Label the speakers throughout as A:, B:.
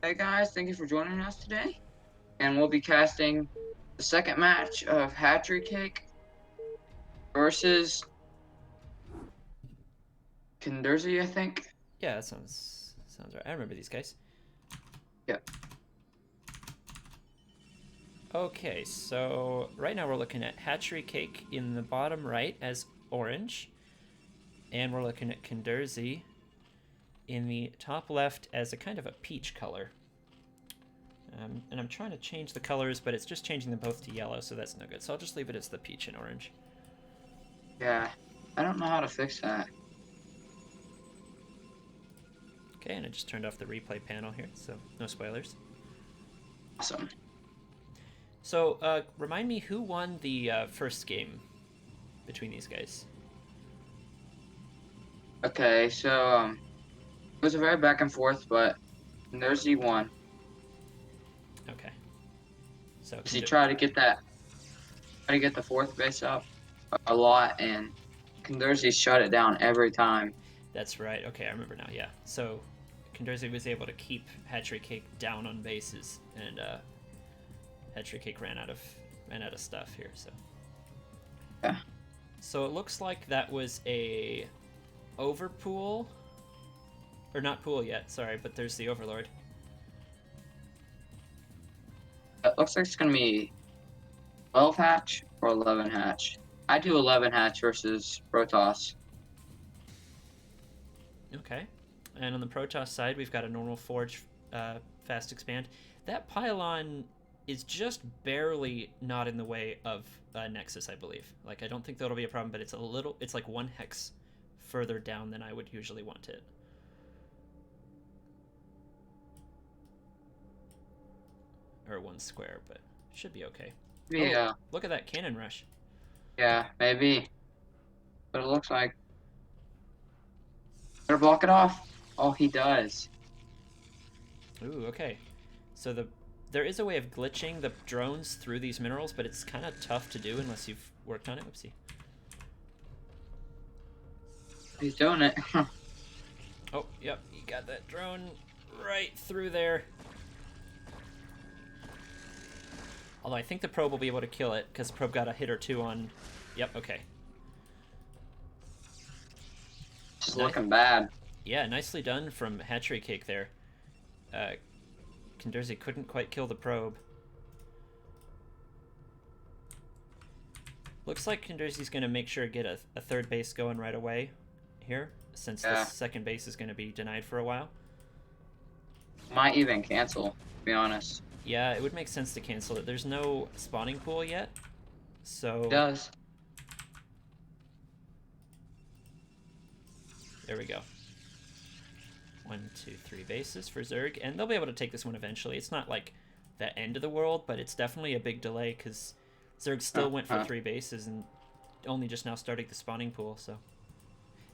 A: Hey guys, thank you for joining us today. And we'll be casting the second match of HatcheryCake versus Cenderze, I think.
B: Yeah, that sounds right. I remember these guys.
A: Yeah.
B: Okay, so right now we're looking at HatcheryCake in the bottom right as orange, and we're looking at Cenderze in the top left as a kind of a peach color. And I'm trying to change the colors, but it's just changing them both to yellow, so that's no good. So I'll just leave it as the peach and orange.
A: Yeah. I don't know how to fix that.
B: Okay, and I just turned off the replay panel here, so no spoilers.
A: Awesome.
B: So, remind me who won the first game between these guys?
A: Okay, so it was a very back and forth, but Cenderze won.
B: Okay. So,
A: He tried to get the fourth base up a lot, and Cenderze shut it down every time.
B: That's right. Okay, I remember now. Yeah. So, Cenderze was able to keep HatcheryCake down on bases, and HatcheryCake ran out of stuff here. So,
A: Yeah.
B: so it looks like that was a overpool, or not pool yet. Sorry, but there's the Overlord.
A: It looks like it's gonna be 12 hatch or 11 hatch. I do 11 hatch versus Protoss.
B: Okay. And on the Protoss side, we've got a normal Forge fast expand. That pylon is just barely not in the way of Nexus, I believe. Like, I don't think that'll be a problem, but it's like one hex further down than I would usually want it. Or one square, but should be okay. Oh,
A: Yeah,
B: look at that cannon rush.
A: yeah, maybe. But it looks like better block it off. Oh, he does.
B: Ooh, okay. So there is a way of glitching the drones through these minerals, but it's kind of tough to do unless you've worked on it. Oopsie.
A: He's doing it.
B: Oh, yep, you got that drone right through there. Although I think the probe will be able to kill it, because the probe got a hit or two on... Yep, okay.
A: It's looking bad.
B: Yeah, nicely done from HatcheryCake there. Cenderze couldn't quite kill the probe. Looks like Cenderze's going to make sure to get a third base going right away here, since the second base is going to be denied for a while.
A: Might even cancel, to be honest.
B: Yeah, it would make sense to cancel it. There's no spawning pool yet, so...
A: It does.
B: There we go. 1, 2, 3 bases for Zerg, and they'll be able to take this one eventually. It's not like the end of the world, but it's definitely a big delay because Zerg still went for 3 bases and only just now starting the spawning pool.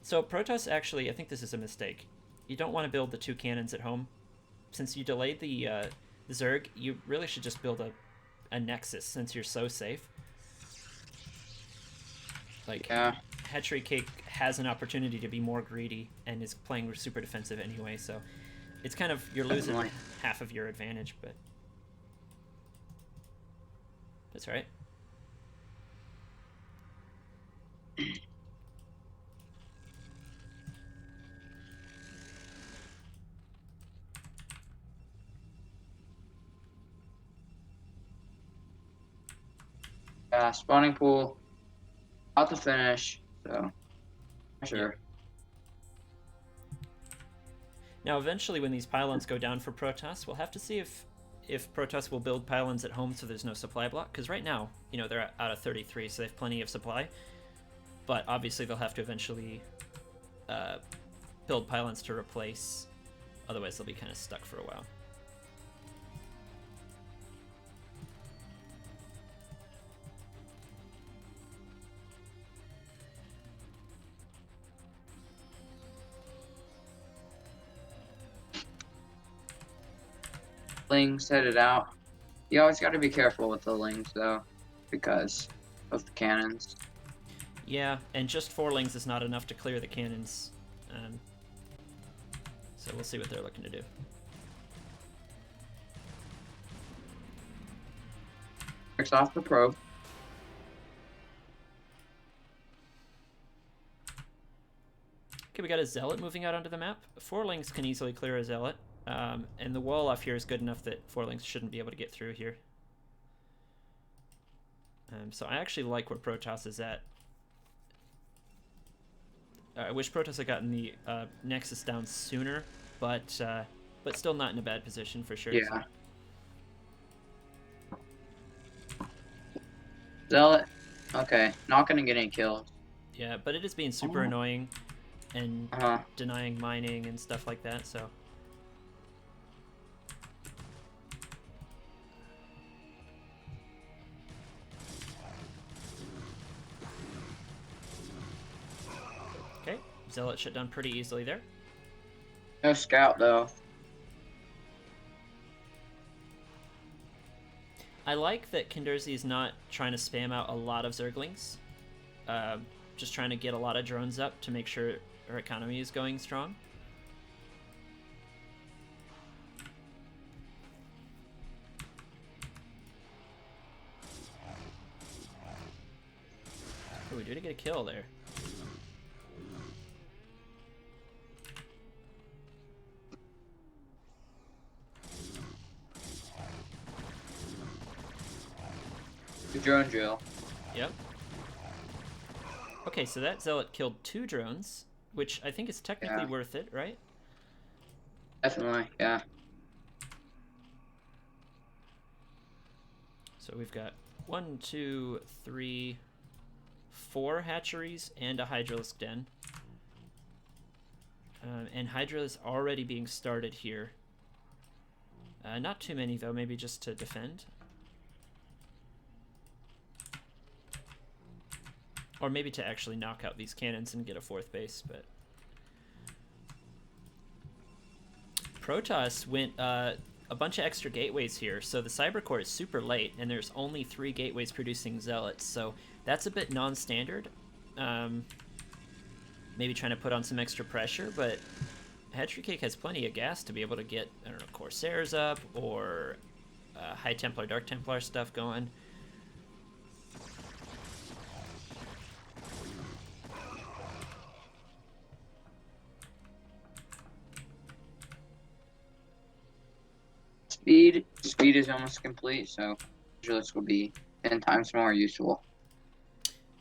B: So Protoss actually, I think this is a mistake. You don't want to build the 2 cannons at home. Since you delayed the Zerg, you really should just build a Nexus since you're so safe. Like,
A: Yeah.
B: HatcheryCake has an opportunity to be more greedy and is playing super defensive anyway, so it's kind of, you're losing half of your advantage, but that's all right.
A: Yeah, spawning pool. Out to finish, so sure.
B: Yeah. Now, eventually, when these pylons go down for Protoss, we'll have to see if Protoss will build pylons at home so there's no supply block. Because right now, you know, they're out of 33, so they have plenty of supply. But obviously, they'll have to eventually build pylons to replace. Otherwise, they'll be kind of stuck for a while.
A: Lings headed out. You always got to be careful with the lings, though, because of the cannons.
B: Yeah, and just 4 lings is not enough to clear the cannons. So we'll see what they're looking to do.
A: Picks off the probe.
B: Okay, we got a Zealot moving out onto the map. 4 links can easily clear a Zealot. And the wall off here is good enough that 4 links shouldn't be able to get through here. So I actually like where Protoss is at. I wish Protoss had gotten the Nexus down sooner, but still not in a bad position for sure.
A: Yeah. Zealot. Okay, not gonna get any kills.
B: Yeah, but it is being super annoying and denying mining and stuff like that, so... Okay, Zealot shut down pretty easily there.
A: No scout, though.
B: I like that Cenderze is not trying to spam out a lot of Zerglings. Just trying to get a lot of drones up to make sure her economy is going strong. Oh, we did get a kill there.
A: The drone drill.
B: Yep. Okay, so that Zealot killed 2 drones, which I think is technically worth it, right?
A: Definitely, yeah.
B: So we've got 1, 2, 3, 4 hatcheries and a Hydralisk den. And Hydra is already being started here. Not too many, though, maybe just to defend. Or maybe to actually knock out these cannons and get a 4th base, but... Protoss went a bunch of extra gateways here, so the Cyber Core is super late, and there's only 3 gateways producing Zealots, so that's a bit non-standard. Maybe trying to put on some extra pressure, but HatcheryCake has plenty of gas to be able to get, I don't know, Corsairs up, or High Templar, Dark Templar stuff going.
A: Speed is almost complete, so Hydralisks will be 10 times more useful.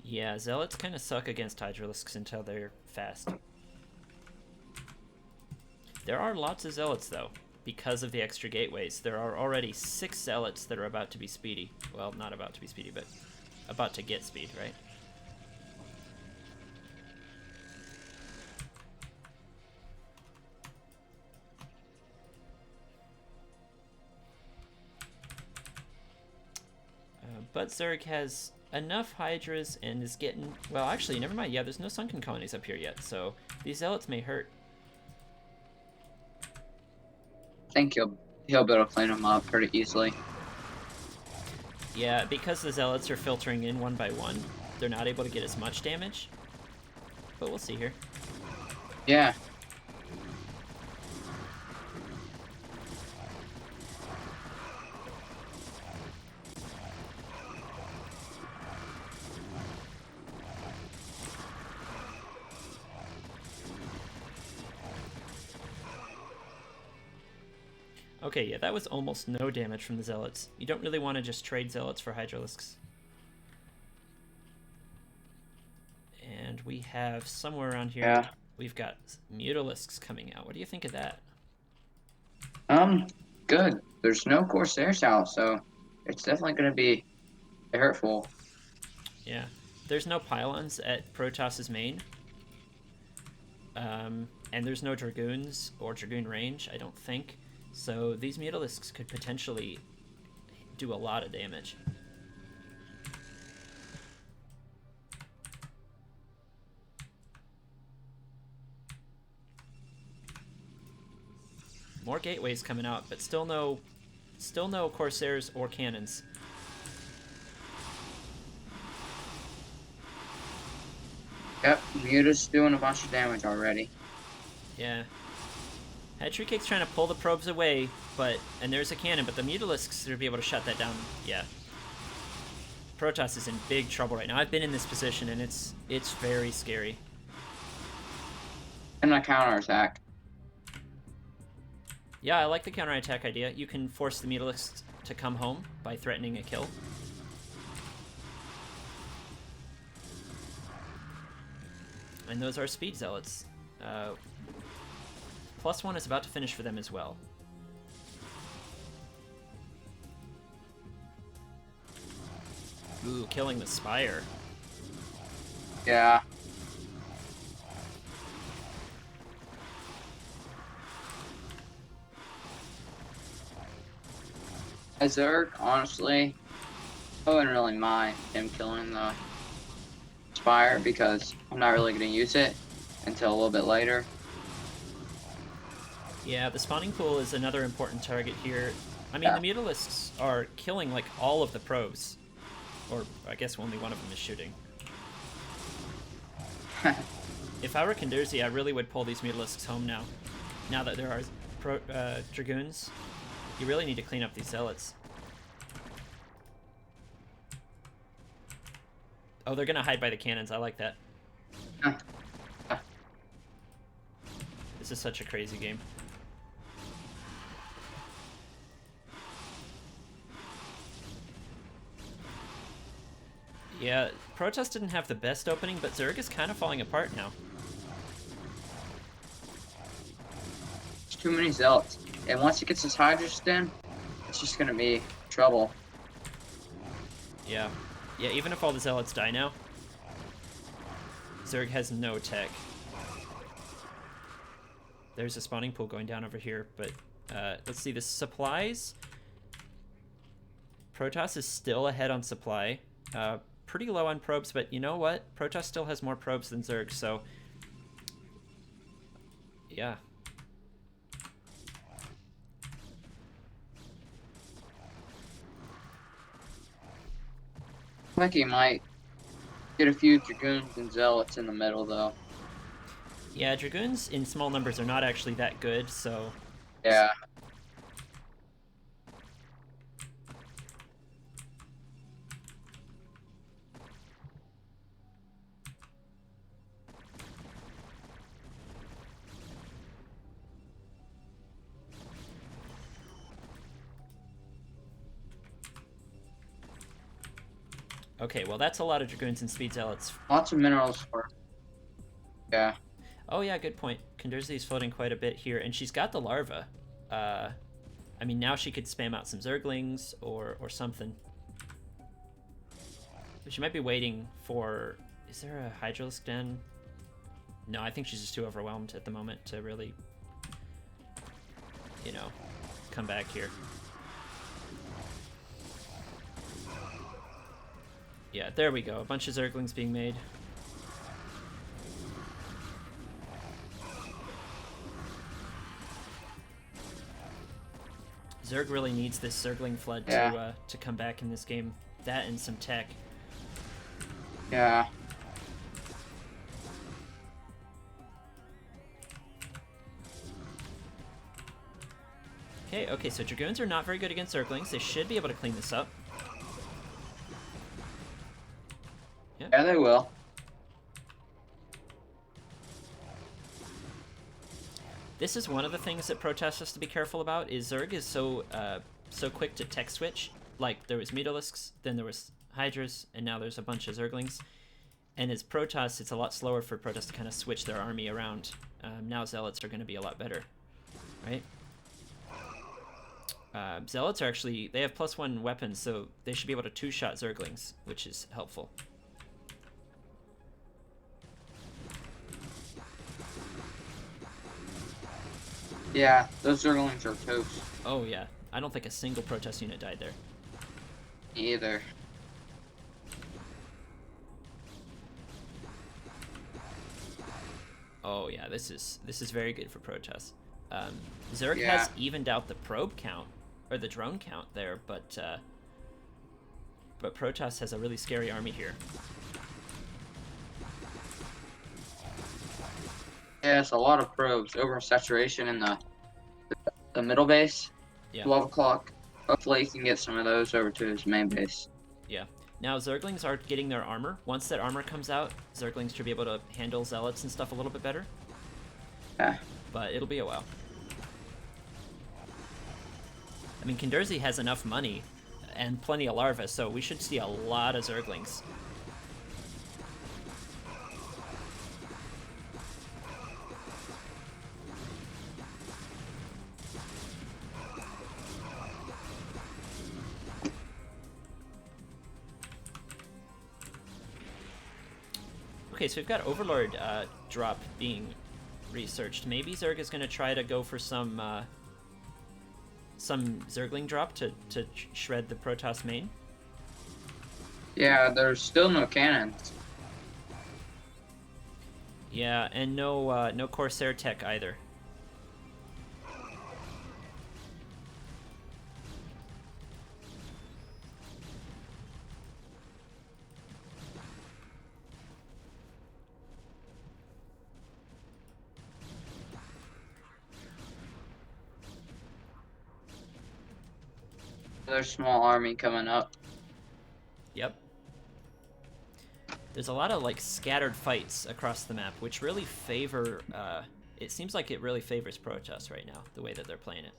B: Yeah, Zealots kind of suck against Hydralisks until they're fast. There are lots of Zealots, though, because of the extra gateways. There are already 6 Zealots that are about to be speedy. Well, not about to be speedy, but about to get speed, right? But Zerg has enough Hydras and is getting... Well, actually, never mind. Yeah, there's no Sunken Colonies up here yet, so these Zealots may hurt.
A: I think he'll be able to clean them up pretty easily.
B: Yeah, because the Zealots are filtering in one by one, they're not able to get as much damage. But we'll see here.
A: Yeah.
B: Okay, yeah, that was almost no damage from the Zealots. You don't really want to just trade Zealots for Hydralisks. And we have somewhere around here, we've got Mutalisks coming out. What do you think of that?
A: Good. There's no Corsairs out, so it's definitely going to be hurtful.
B: Yeah. There's no pylons at Protoss's main. And there's no Dragoons or Dragoon range, I don't think. So these Mutalisks could potentially do a lot of damage. More gateways coming out, but still no Corsairs or cannons.
A: Yep, Muta's doing a bunch of damage already.
B: Yeah. HatcheryCake's trying to pull the probes away, and there's a cannon, but the Mutalisks are be able to shut that down. Yeah. Protoss is in big trouble right now. I've been in this position, and it's very scary.
A: And a counterattack.
B: Yeah, I like the counterattack idea. You can force the Mutalisks to come home by threatening a kill. And those are Speed Zealots. +1 is about to finish for them as well. Ooh, killing the Spire.
A: Yeah. Zerg, honestly, I wouldn't really mind him killing the Spire because I'm not really going to use it until a little bit later.
B: Yeah, the spawning pool is another important target here. I mean,
A: Yeah.
B: the Mutalisks are killing, like, all of the probes. Or, I guess only one of them is shooting. If I were Cenderze, I really would pull these Mutalisks home now. Now that there are Dragoons, you really need to clean up these Zealots. Oh, they're gonna hide by the cannons. I like that. This is such a crazy game. Yeah, Protoss didn't have the best opening, but Zerg is kind of falling apart now.
A: There's too many Zealots. And once he gets his Hydras in, it's just going to be trouble.
B: Yeah. Yeah, even if all the Zealots die now, Zerg has no tech. There's a spawning pool going down over here, but let's see, the supplies. Protoss is still ahead on supply. Pretty low on probes, but you know what? Protoss still has more probes than Zerg, so yeah.
A: I think he might get a few Dragoons and Zealots in the middle, though.
B: Yeah, Dragoons in small numbers are not actually that good, so
A: Yeah.
B: okay, well that's a lot of Dragoons and Speed Zealots.
A: Lots of minerals for. Yeah.
B: Oh yeah, good point. Cenderze is floating quite a bit here, and she's got the larva. I mean, now she could spam out some Zerglings or something. But she might be waiting for... Is there a Hydralisk Den? No, I think she's just too overwhelmed at the moment to really, you know, come back here. Yeah, there we go. A bunch of Zerglings being made. Zerg really needs this Zergling flood to come back in this game. That and some tech.
A: Yeah.
B: Okay, so Dragoons are not very good against Zerglings. They should be able to clean this up.
A: Yeah, they will.
B: This is one of the things that Protoss has to be careful about, is Zerg is so quick to tech switch. Like, there was Mutalisks, then there was Hydras, and now there's a bunch of Zerglings. And as Protoss, it's a lot slower for Protoss to kind of switch their army around. Now Zealots are going to be a lot better, right? Zealots are actually, they have +1 weapons, so they should be able to two-shot Zerglings, which is helpful.
A: Yeah, those Zerglings are toast.
B: Oh yeah, I don't think a single Protoss unit died there.
A: Me either.
B: Oh yeah, this is very good for Protoss. Zerg has evened out the probe count, or the drone count there, but Protoss has a really scary army here.
A: Yeah, it's a lot of probes. Oversaturation in the middle base.
B: Yeah.
A: 12 o'clock. Hopefully he can get some of those over to his main base.
B: Yeah. Now Zerglings are getting their armor. Once that armor comes out, Zerglings should be able to handle Zealots and stuff a little bit better.
A: Yeah.
B: But it'll be a while. I mean, Cenderze has enough money and plenty of larvae, so we should see a lot of Zerglings. Okay, so we've got Overlord drop being researched. Maybe Zerg is going to try to go for some Zergling drop to shred the Protoss main.
A: Yeah, there's still no cannons.
B: Yeah, and no Corsair tech either.
A: There's a small army coming up.
B: Yep. There's a lot of like scattered fights across the map, which really favor. It seems like it really favors Protoss right now, the way that they're playing it.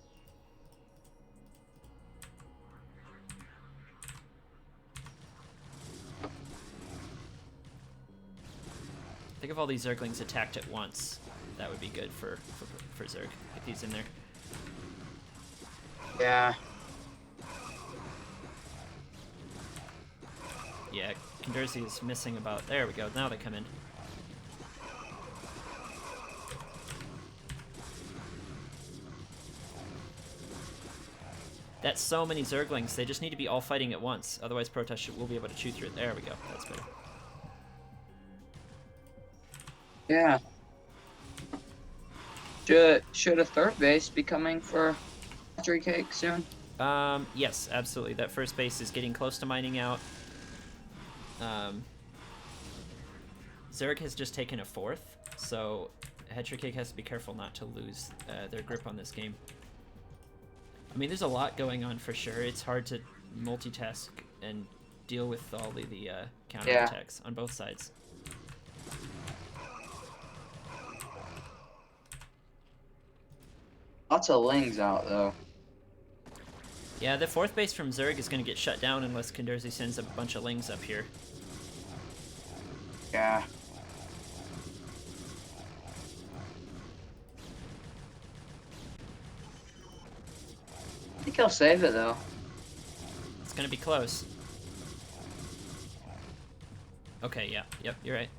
B: Think if all these Zerglings attacked at once, that would be good for Zerg if he's in there.
A: Yeah.
B: Yeah, Cenderze is missing about... There we go, now they come in. That's so many Zerglings, they just need to be all fighting at once, otherwise Protoss will be able to chew through it. There we go, that's better.
A: Yeah. Should a third base be coming for HatcheryCake soon?
B: Yes, absolutely. That first base is getting close to mining out. Zerg has just taken a fourth, so HatcheryCake has to be careful not to lose their grip on this game. I mean, there's a lot going on for sure. It's hard to multitask and deal with all the counterattacks on both sides.
A: Lots of lings out, though.
B: Yeah, the fourth base from Zerg is going to get shut down unless Cenderze sends a bunch of lings up here.
A: Yeah. I think he'll save it, though.
B: It's going to be close. Okay, yeah, yep, you're right.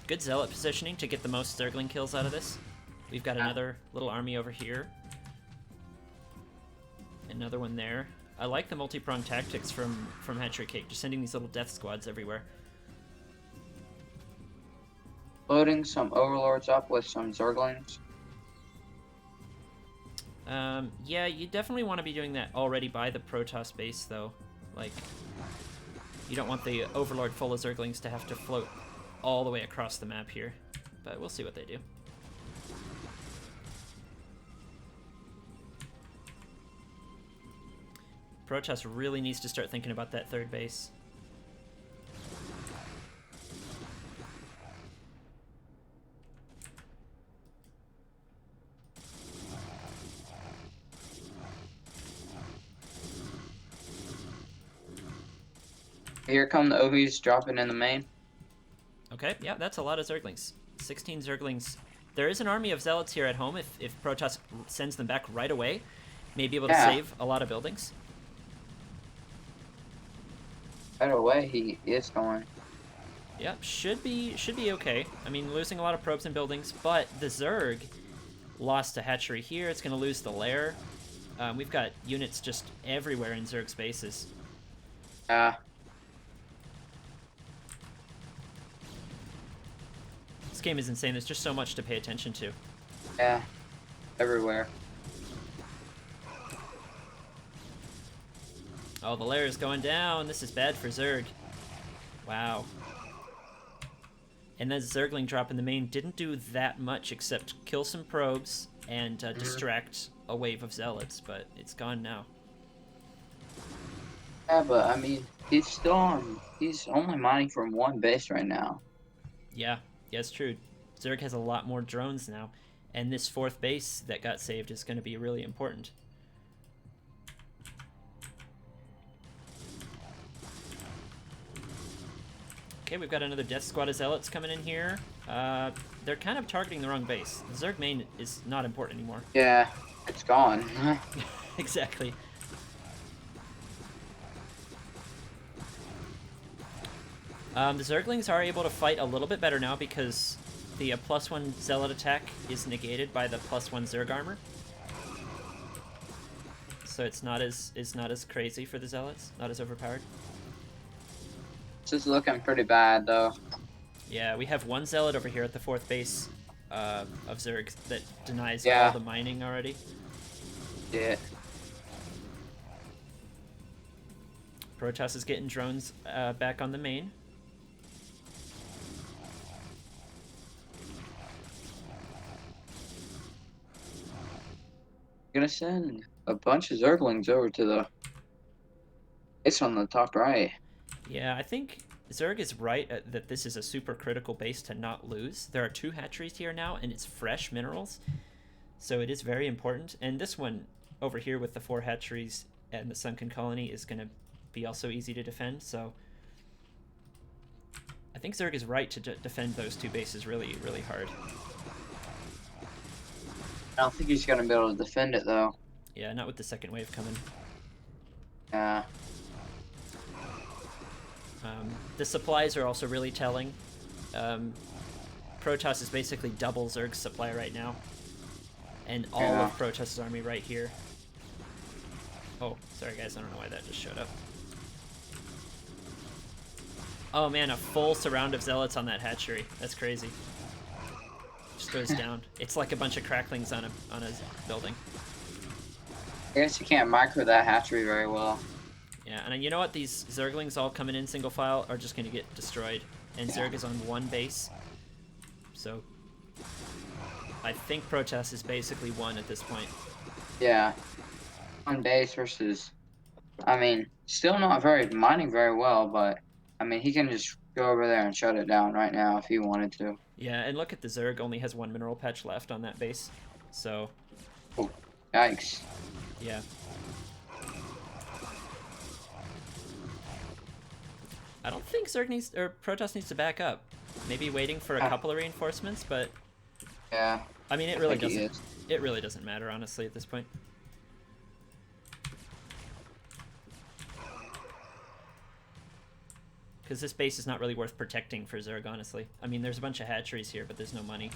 B: Good Zealot positioning to get the most Zergling kills out of this. We've got another little army over here. Another one there. I like the multi-pronged tactics from HatcheryCake, just sending these little death squads everywhere.
A: Loading some Overlords up with some Zerglings.
B: Yeah, you definitely want to be doing that already by the Protoss base, though. Like, you don't want the Overlord full of Zerglings to have to float all the way across the map here, but we'll see what they do. Protoss really needs to start thinking about that third base.
A: Here come the OVs dropping in the main.
B: Okay, yeah, that's a lot of Zerglings. 16 Zerglings. There is an army of Zealots here at home if Protoss sends them back right away. May be able to save a lot of buildings.
A: Right away, he is going.
B: Yeah, should be okay. I mean, losing a lot of probes and buildings, but the Zerg lost a hatchery here. It's going to lose the lair. We've got units just everywhere in Zerg spaces.
A: Yeah.
B: This game is insane. There's just so much to pay attention to.
A: Yeah. Everywhere.
B: Oh, the lair is going down. This is bad for Zerg. Wow. And that Zergling drop in the main didn't do that much except kill some probes and distract a wave of zealots, but it's gone now.
A: Yeah, but I mean, he's still on. He's only mining from one base right now.
B: Yeah, it's true. Zerg has a lot more drones now, and this fourth base that got saved is going to be really important. Okay, we've got another death squad of zealots coming in here. They're kind of targeting the wrong base. The Zerg main is not important anymore.
A: Yeah, it's gone.
B: Exactly. The Zerglings are able to fight a little bit better now because the +1 zealot attack is negated by the +1 Zerg armor. So it's not as crazy for the zealots, not as overpowered.
A: This is looking pretty bad though.
B: Yeah, we have one zealot over here at the fourth base of Zerg that denies
A: Yeah.
B: all the mining already.
A: Yeah.
B: Protoss is getting drones back on the main.
A: Gonna send a bunch of Zerglings over to the. It's on the top right.
B: Yeah, I think Zerg is right that this is a super critical base to not lose. There are 2 hatcheries here now, and it's fresh minerals, so it is very important. And this one over here with the 4 hatcheries and the sunken colony is going to be also easy to defend. So I think Zerg is right to defend those 2 bases really, really hard.
A: I don't think he's gonna be able to defend it though.
B: Yeah, not with the second wave coming.
A: Yeah.
B: The supplies are also really telling. Protoss is basically double Zerg's supply right now. And all of Protoss's army right here. Oh, sorry guys, I don't know why that just showed up. Oh man, a full surround of zealots on that hatchery. That's crazy. Just goes down. It's like a bunch of cracklings on a building.
A: I guess you can't micro that hatchery very well.
B: Yeah, and you know what? These Zerglings all coming in single file are just going to get destroyed. And Zerg is on one base. So I think Protoss is basically won at this point.
A: Yeah. One base versus. I mean, still not mining very well, but I mean, he can just go over there and shut it down right now if he wanted to.
B: Yeah, and look at the Zerg only has 1 mineral patch left on that base. So.
A: Oh, yikes.
B: Yeah. I don't think Protoss needs to back up. Maybe waiting for a couple of reinforcements, but
A: yeah.
B: I mean, it really doesn't matter honestly at this point. Because this base is not really worth protecting for Zerg, honestly. I mean, there's a bunch of hatcheries here, but there's no money.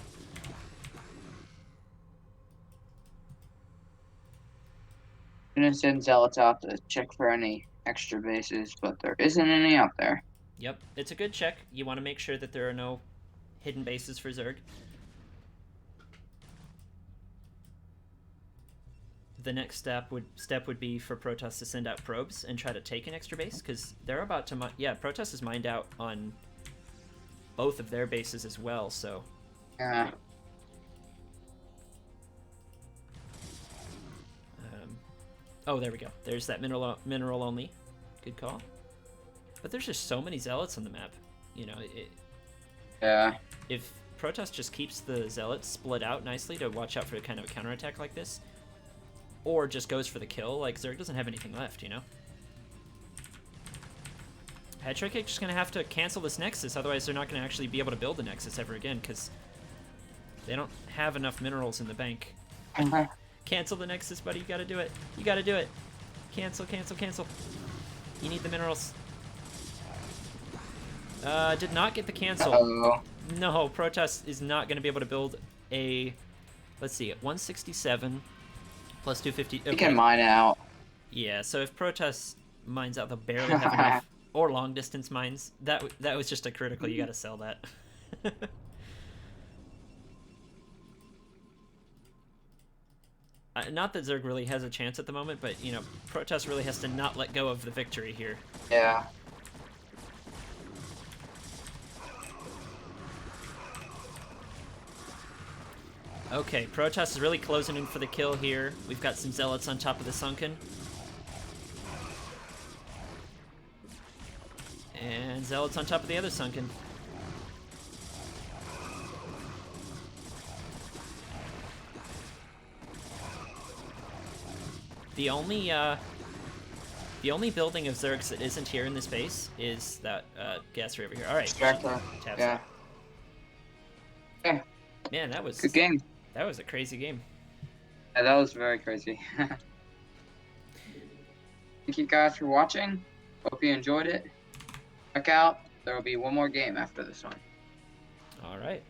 A: I'm gonna send zealots out to check for any extra bases, but there isn't any out there.
B: Yep, it's a good check. You want to make sure that there are no hidden bases for Zerg. The next step would be for Protoss to send out probes and try to take an extra base, because they're about to Protoss is mined out on both of their bases as well, so
A: Yeah.
B: oh, there we go. There's that mineral only. Good call. But there's just so many zealots on the map. You know,
A: Yeah.
B: if Protoss just keeps the zealots split out nicely to watch out for kind of a counterattack like this, or just goes for the kill, like Zerg doesn't have anything left, you know? HatcheryCake just gonna have to cancel this Nexus, otherwise they're not gonna actually be able to build the Nexus ever again, because they don't have enough minerals in the bank. Cancel the Nexus, buddy. You gotta do it. You gotta do it. Cancel, cancel, cancel. You need the minerals. Did not get the cancel.
A: Uh-oh.
B: No, Protoss is not going to be able to build a... Let's see, 167 plus 250... Okay.
A: You can mine out.
B: Yeah, so if Protoss mines out, they'll barely have enough. Or long-distance mines. That was just a critical. You gotta sell that. Not that Zerg really has a chance at the moment, but, you know, Protoss really has to not let go of the victory here.
A: Yeah.
B: Okay, Protoss is really closing in for the kill here. We've got some Zealots on top of the Sunken. And Zealots on top of the other Sunken. The only building of Zerg's that isn't here in this base is that gas ray over here. All right,
A: Extractor. Yeah. Yeah.
B: Man,
A: Good game.
B: That was a crazy game.
A: Yeah, that was very crazy. Thank you guys for watching. Hope you enjoyed it. Check out. There will be one more game after this one.
B: All right.